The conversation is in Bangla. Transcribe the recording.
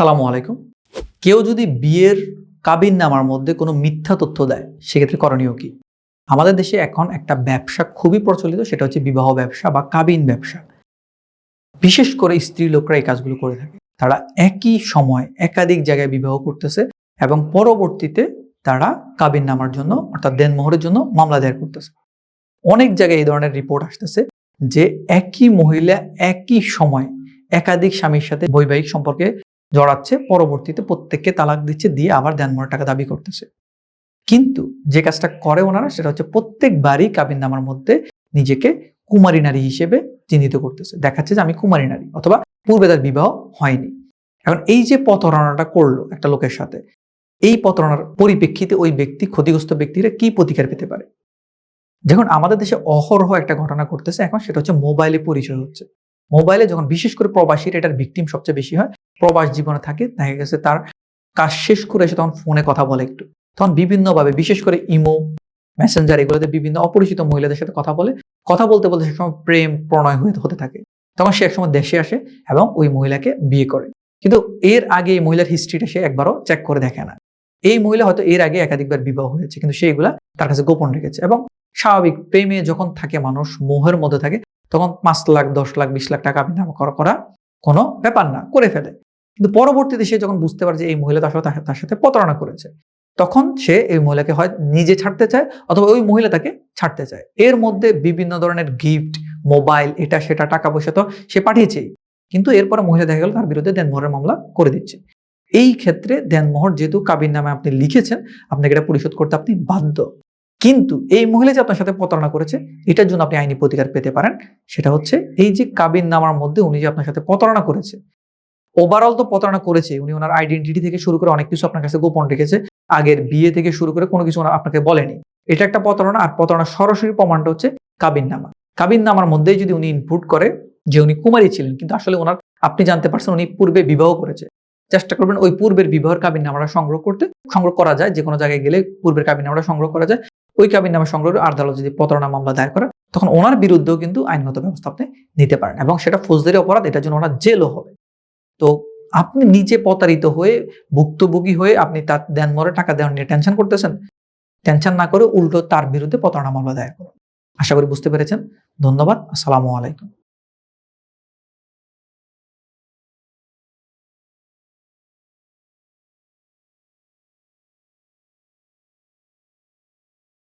আসসালামু আলাইকুম। কেউ যদি বিয়ের কাবিননামার মধ্যে কোনো মিথ্যা তথ্য দেয়, সেক্ষেত্রে করণীয় কি? আমাদের দেশে এখন একটা ব্যবসা খুবই প্রচলিত, সেটা হচ্ছে বিবাহ ব্যবসা বা কাবিন ব্যবসা। বিশেষ করে স্ত্রী লোকরা এই কাজগুলো করে থাকে। তারা একই সময় একাধিক জায়গায় বিবাহ করতেছে এবং পরবর্তীতে তারা কাবিননামার জন্য অর্থাৎ দেনমোহরের জন্য মামলা দায়ের করতেছে। অনেক জায়গায় এই ধরনের রিপোর্ট আসতেছে যে একই মহিলা একই সময় একাধিক স্বামীর সাথে বৈবাহিক সম্পর্কে জড়াচ্ছে, পরবর্তীতে প্রত্যেককে তালাক দিচ্ছে, দিয়ে আবার দেনমোহরের টাকা দাবি করতেছে। কিন্তু যে কাজটা করে ওনারা সেটা হচ্ছে প্রত্যেকবারই কাবিননামার মধ্যে নিজেকে কুমারী নারী হিসেবে চিহ্নিত করতেছে, দেখাচ্ছে যে আমি কুমারী নারী, অথবা পূর্বে তার বিবাহ হয়নি। এখন এই যে প্রতারণাটা করলো একটা লোকের সাথে, এই প্রতারণার পরিপ্রেক্ষিতে ওই ব্যক্তি, ক্ষতিগ্রস্ত ব্যক্তিরা কি প্রতিকার পেতে পারে? দেখুন, আমাদের দেশে অহরহ একটা ঘটনা ঘটতেছে এখন, সেটা হচ্ছে মোবাইলে পরিচয় হচ্ছে। মোবাইলে যখন বিশেষ করে প্রবাসীর এটার ভিকটিম সবচেয়ে বেশি হয়, প্রবাস জীবনে থাকে, দেখা গেছে তার কাজ শেষ করে এসে তখন ফোনে কথা বলে একটু, তখন বিভিন্নভাবে বিশেষ করে ইমো, মেসেঞ্জার এগুলোতে বিভিন্ন অপরিচিত মহিলাদের সাথে কথা বলে, কথা বলতে বলতে সে সময় প্রেম প্রণয় হতে থাকে। তখন সে একসময় দেশে আসে এবং ওই মহিলাকে বিয়ে করে। কিন্তু এর আগে এই মহিলার হিস্ট্রিটা সে একবারও চেক করে দেখে না। এই মহিলা হয়তো এর আগে একাধিকবার বিবাহ হয়েছে, কিন্তু সে এগুলা তার কাছে গোপন রেখেছে। এবং স্বাভাবিক প্রেমে যখন থাকে মানুষ, মোহের মধ্যে থাকে, তখন 5 লাখ 10 লাখ 20 লাখ টাকা বিনিময় করা কোনো ব্যাপার না, করে ফেলে। কিন্তু পরবর্তীতে সে যখন বুঝতে পারে যে এই মহিলা তার সাথে প্রতারণা করেছে, তখন সে এই মহিলাকে হয় নিজে ছাড়তে চায় অথবা ওই মহিলা তাকে ছাড়তে চায়। এর মধ্যে বিভিন্ন ধরনের গিফট, মোবাইল, এটা সেটা, টাকা পয়সা তো সে পাঠিয়েছেই, কিন্তু এরপরে মহিলা দেখা গেল তার বিরুদ্ধে দেনমোহরের মামলা করে দিচ্ছে। এই ক্ষেত্রে দেনমোহর যেহেতু কাবিন নামে আপনি লিখেছেন, আপনাকে এটা পরিশোধ করতে আপনি বাধ্য। কিন্তু এই মহিলা যে আপনার সাথে প্রতারণা করেছে, এটার জন্য আপনি আইনি প্রতিকার পেতে পারেন। সেটা হচ্ছে এই যে কাবিন নামার মধ্যে উনি যে আপনার সাথে প্রতারণা করেছে, ওভারঅল তো প্রতারণা করেছে, উনি ওনার আইডেন্টিটি থেকে শুরু করে অনেক কিছু আপনার কাছে গোপন রেখেছে, আগের বিয়ে থেকে শুরু করে কোনো কিছু আপনাকে বলেনি। এটা একটা প্রতারণা। আর প্রতারণার সরাসরি প্রমাণটা হচ্ছে কাবিন নামা। কাবিন নামার মধ্যেই যদি উনি ইনপুট করে যে উনি কুমারী ছিলেন, কিন্তু আসলে ওনার, আপনি জানতে পারছেন উনি পূর্বে বিবাহ করেছে, চেষ্টা করবেন ওই পূর্বের বিবাহের কাবিন নামাটা সংগ্রহ করা যায়, যে কোনো জায়গায় গেলে পূর্বের কাবিন নামাটা সংগ্রহ করা যায়। ওই কাবিন নামা সংগ্রহ করে আদালত যদি প্রতারণা মামলা দায়ের করে, তখন ওনার বিরুদ্ধেও কিন্তু আইনগত ব্যবস্থা আপনি নিতে পারেন, এবং সেটা ফৌজদারি অপরাধ, এটার জন্য ওনার জেলও হবে। তো আপনি নিজে প্রতারিত হয়ে, ভুক্তভোগী হয়ে আপনি তার দেনমোহরে টাকা দেওয়া নিয়ে টেনশন করতেছেন। টেনশন না করে উল্টো তার বিরুদ্ধে প্রতারণা মামলা দায়ের করুন। আশা করি বুঝতে পেরেছেন। ধন্যবাদ। আসসালামু আলাইকুম।